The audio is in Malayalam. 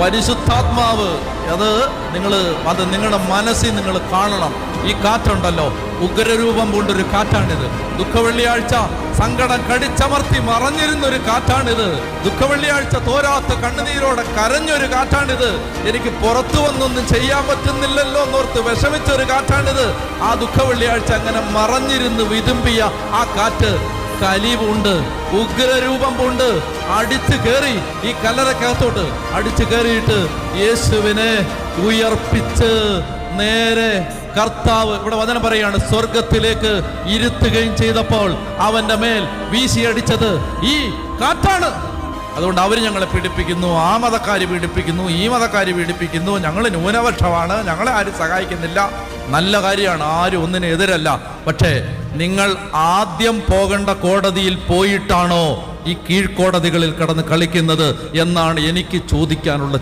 പരിശുദ്ധാത്മാവ് അത് നിങ്ങളുടെ മനസ്സിൽ നിങ്ങൾ കാണണം. ഈ കാറ്റുണ്ടല്ലോ, ഉഗ്രരൂപം കൊണ്ടൊരു കാറ്റാണിത്. ദുഃഖവെള്ളിയാഴ്ച സങ്കടം കടിച്ചമർത്തി മറഞ്ഞിരുന്നൊരു കാറ്റാണിത്. ദുഃഖവെള്ളിയാഴ്ച തോരാത്ത കണ്ണുനീരോടെ കരഞ്ഞൊരു കാറ്റാണിത്. എനിക്ക് പുറത്തു വന്നൊന്നും ചെയ്യാൻ പറ്റുന്നില്ലല്ലോ എന്നോർത്ത് വിഷമിച്ചൊരു കാറ്റാണിത്. ആ ദുഃഖവെള്ളിയാഴ്ച അങ്ങനെ മറഞ്ഞിരുന്ന് വിതുമ്പിയ ആ കാറ്റ് കലിവുണ്ട്, ഉഗ്രരൂപം കൊണ്ട് അടിച്ചു കയറി ഈ കല്ലറക്കകത്തോട്ട് അടിച്ചു കയറിയിട്ട് യേശുവിനെ ഉയർപ്പിച്ച് നേരെ കർത്താവ്, ഇവിടെ വചനം പറയാണ്, സ്വർഗത്തിലേക്ക് ഇരുത്തുകയും ചെയ്തപ്പോൾ അവന്റെ മേൽ വീശിയടിച്ചത് ഈ കാറ്റാണ്. അതുകൊണ്ട് അവർ ഞങ്ങളെ പീഡിപ്പിക്കുന്നു, ആ മതക്കാര് പീഡിപ്പിക്കുന്നു, ഈ മതക്കാര് പീഡിപ്പിക്കുന്നു, ഞങ്ങൾ ന്യൂനപക്ഷമാണ്, ഞങ്ങളെ ആരും സഹായിക്കുന്നില്ല. നല്ല കാര്യമാണ്, ആരും ഒന്നിനും എതിരല്ല. പക്ഷേ നിങ്ങൾ ആദ്യം പോകേണ്ട കോടതിയിൽ പോയിട്ടാണോ ഈ കീഴ്ക്കോടതികളിൽ കിടന്ന് കളിക്കുന്നത് എന്നാണ് എനിക്ക് ചോദിക്കാനുള്ള